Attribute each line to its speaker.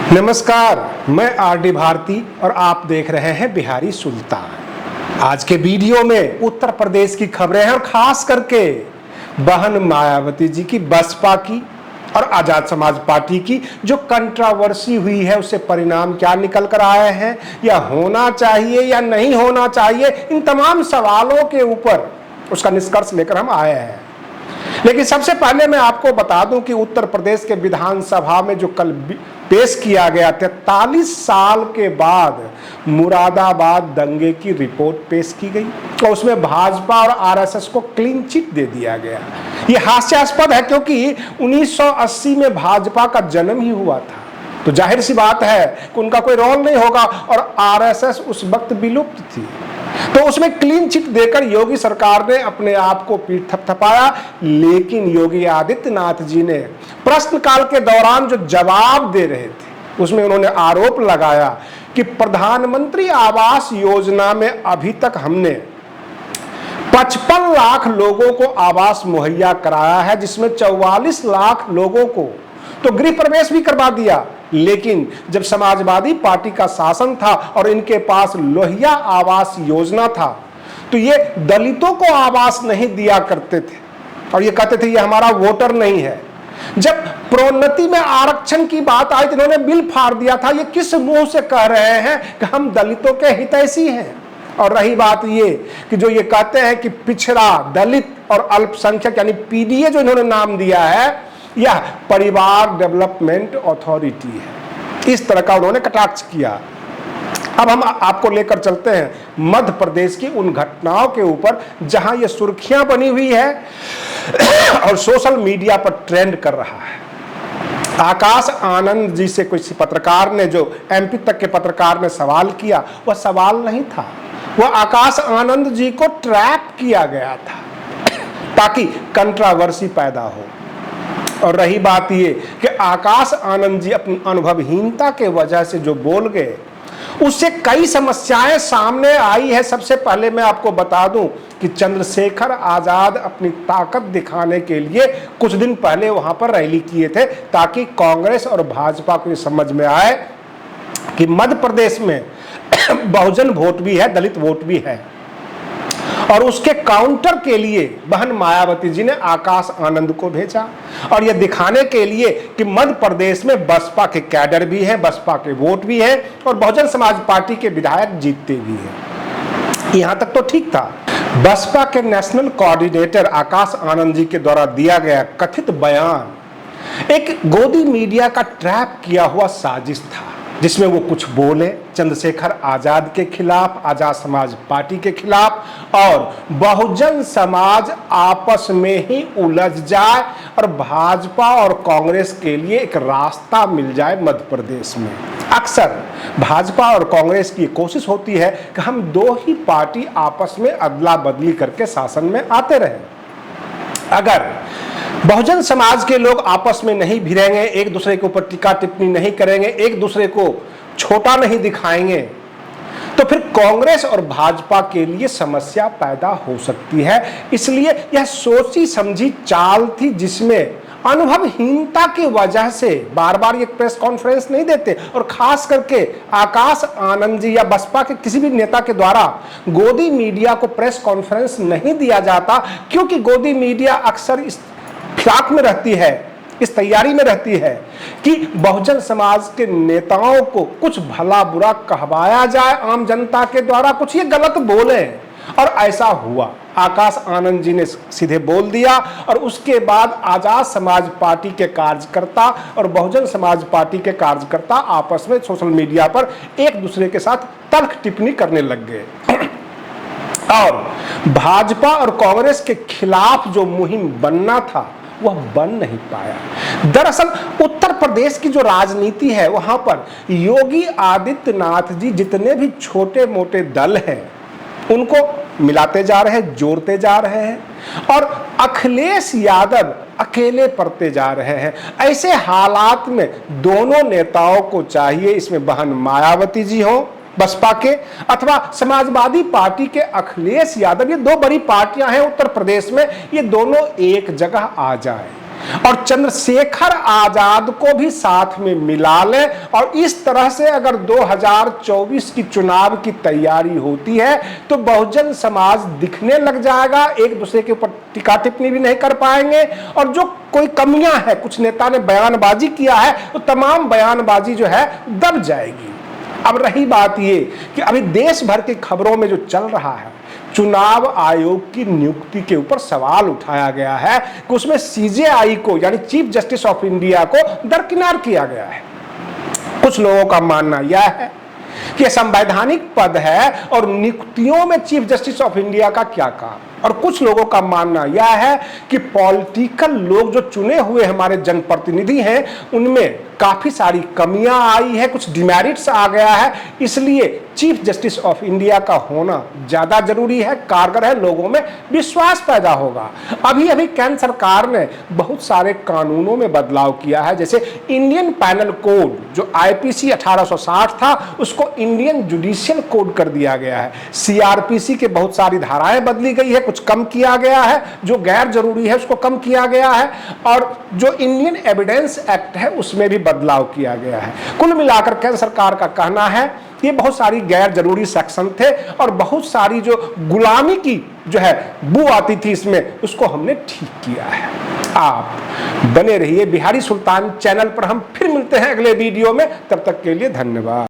Speaker 1: नमस्कार, मैं आर.डी. भारती और आप देख रहे हैं बिहारी सुल्तान। आज के वीडियो में उत्तर प्रदेश की खबरें हैं और खास करके बहन मायावती जी की बसपा की और आजाद समाज पार्टी की जो कंट्रोवर्सी हुई है उससे परिणाम क्या निकल कर आए हैं या होना चाहिए या नहीं होना चाहिए, इन तमाम सवालों के ऊपर उसका निष्कर्ष लेकर हम आए हैं। लेकिन सबसे पहले मैं आपको बता दूं कि उत्तर प्रदेश के विधानसभा में जो कल पेश किया गया 43 साल के बाद मुरादाबाद दंगे की रिपोर्ट पेश की गई और उसमें भाजपा और आरएसएस को क्लीन चिट दे दिया गया। यह हास्यास्पद है क्योंकि 1980 में भाजपा का जन्म ही हुआ था, तो जाहिर सी बात है कि उनका कोई रोल नहीं होगा और आरएसएस उस वक्त विलुप्त थी। तो उसमें क्लीन चिट देकर योगी सरकार ने अपने आप को पीठ थपथपाया। लेकिन योगी आदित्यनाथ जी ने प्रश्नकाल के दौरान जो जवाब दे रहे थे उसमें उन्होंने आरोप लगाया कि प्रधानमंत्री आवास योजना में अभी तक हमने 55 लाख लोगों को आवास मुहैया कराया है, जिसमें 44 लाख लोगों को तो गृह प्रवेश भी करवा दिया। लेकिन जब समाजवादी पार्टी का शासन था और इनके पास लोहिया आवास योजना था तो ये दलितों को आवास नहीं दिया करते थे और ये कहते थे ये हमारा वोटर नहीं है। जब प्रोन्नति में आरक्षण की बात आई तो इन्होंने बिल फाड़ दिया था। ये किस मुंह से कह रहे हैं कि हम दलितों के हितैषी हैं। और रही बात ये कि जो ये कहते हैं कि पिछड़ा, दलित और अल्पसंख्यक यानी पीडीए जो इन्होंने नाम दिया है यह परिवार डेवलपमेंट अथॉरिटी है, इस तरह का उन्होंने कटाक्ष किया। अब हम आपको लेकर चलते हैं मध्य प्रदेश की उन घटनाओं के ऊपर जहां ये सुर्खियां बनी हुई है और सोशल मीडिया पर ट्रेंड कर रहा है। आकाश आनंद जी से किसी पत्रकार ने, जो एमपी तक के पत्रकार ने सवाल किया, वह सवाल नहीं था, वह आकाश आनंद जी को ट्रैप किया गया था ताकि कंट्रोवर्सी पैदा हो। और रही बात ये कि आकाश आनंद जी अपनी अनुभवहीनता के वजह से जो बोल गए उससे कई समस्याएं सामने आई है। सबसे पहले मैं आपको बता दूं कि चंद्रशेखर आजाद अपनी ताकत दिखाने के लिए कुछ दिन पहले वहां पर रैली किए थे ताकि कांग्रेस और भाजपा को समझ में आए कि मध्य प्रदेश में बहुजन वोट भी है, दलित वोट भी है। और उसके काउंटर के लिए बहन मायावती जी ने आकाश आनंद को भेजा और यह दिखाने के लिए कि मध्य प्रदेश में बसपा के कैडर भी हैं, बसपा के वोट भी हैं और बहुजन समाज पार्टी के विधायक जीतते भी हैं। यहां तक तो ठीक था। बसपा के नेशनल कोऑर्डिनेटर आकाश आनंद जी के द्वारा दिया गया कथित बयान एक गोदी मीडिया का ट्रैप किया हुआ साजिश था, जिसमें वो कुछ बोले चंद्रशेखर आजाद के खिलाफ, आजाद समाज पार्टी के खिलाफ और बहुजन समाज आपस में ही उलझ जाए और भाजपा और कांग्रेस के लिए एक रास्ता मिल जाए मध्य प्रदेश में। अक्सर भाजपा और कांग्रेस की कोशिश होती है कि हम दो ही पार्टी आपस में अदला बदली करके शासन में आते रहें। अगर बहुजन समाज के लोग आपस में नहीं भिड़ेंगे, एक दूसरे के ऊपर टीका टिप्पणी नहीं करेंगे, एक दूसरे को छोटा नहीं दिखाएंगे, तो फिर कांग्रेस और भाजपा के लिए समस्या पैदा हो सकती है। इसलिए यह सोची समझी चाल थी जिसमें अनुभवहीनता की वजह से बार बार ये प्रेस कॉन्फ्रेंस नहीं देते और खास करके आकाश आनंद जी या बसपा के किसी भी नेता के द्वारा गोदी मीडिया को प्रेस कॉन्फ्रेंस नहीं दिया जाता, क्योंकि गोदी मीडिया अक्सर इस फिराक में रहती है, इस तैयारी में रहती है कि बहुजन समाज के नेताओं को कुछ भला बुरा कहवाया जाए, आम जनता के द्वारा कुछ ये गलत बोले। और ऐसा हुआ, आकाश आनंद जी ने सीधे बोल दिया और उसके बाद आजाद समाज पार्टी के कार्यकर्ता और बहुजन समाज पार्टी के कार्यकर्ता आपस में सोशल मीडिया पर एक दूसरे के साथ तल्ख टिप्पणी करने लग गए और भाजपा और कांग्रेस के खिलाफ जो मुहिम बनना था वह बन नहीं पाया। दरअसल उत्तर प्रदेश की जो राजनीति है वहां पर योगी आदित्यनाथ जी जितने भी छोटे मोटे दल हैं उनको मिलाते जा रहे हैं, जोड़ते जा रहे हैं और अखिलेश यादव अकेले पड़ते जा रहे हैं। ऐसे हालात में दोनों नेताओं को चाहिए, इसमें बहन मायावती जी हो बसपा के अथवा समाजवादी पार्टी के अखिलेश यादव, ये दो बड़ी पार्टियां हैं उत्तर प्रदेश में, ये दोनों एक जगह आ जाए। और चंद्रशेखर आजाद को भी साथ में मिला ले, और इस तरह से अगर 2024 की चुनाव की तैयारी होती है तो बहुजन समाज दिखने लग जाएगा, एक दूसरे के ऊपर टिक्का टिप्पणी भी नहीं कर पाएंगे, और जो कोई कमियां है, कुछ नेता ने बयानबाजी किया है, तो तमाम बयानबाजी जो है दब जाएगी। अब रही बात ये कि अभी देश भर की खबरों में जो चल रहा है, चुनाव आयोग की नियुक्ति के ऊपर सवाल उठाया गया है कि उसमें सीजेआई को यानी चीफ जस्टिस ऑफ इंडिया को दरकिनार किया गया है। कुछ लोगों का मानना यह है कि संवैधानिक पद है और नियुक्तियों में चीफ जस्टिस ऑफ इंडिया का क्या काम, और कुछ लोगों का मानना यह है कि पॉलिटिकल लोग जो चुने हुए हमारे जनप्रतिनिधि हैं उनमें काफी सारी कमियां आई है, कुछ डिमेरिट्स आ गया है, इसलिए चीफ जस्टिस ऑफ इंडिया का होना ज्यादा जरूरी है, कारगर है, लोगों में विश्वास पैदा होगा। अभी अभी केंद्र सरकार ने बहुत सारे कानूनों में बदलाव किया है, जैसे इंडियन पैनल कोड जो आईपीसी 1860 था उसको इंडियन जुडिशियल कोड कर दिया गया है। सीआरपीसी के बहुत सारी धाराएं बदली गई है, कुछ कम किया गया है, जो गैर जरूरी है उसको कम किया गया है, और जो इंडियन एविडेंस एक्ट है उसमें भी बदलाव किया गया है। कुल मिलाकर केंद्र सरकार का कहना है ये बहुत सारी गैर जरूरी सेक्शन थे और बहुत सारी जो गुलामी की जो है बू आती थी इसमें, उसको हमने ठीक किया है। आप बने रहिए बिहारी सुल्तान चैनल पर, हम फिर मिलते हैं अगले वीडियो में, तब तक के लिए धन्यवाद।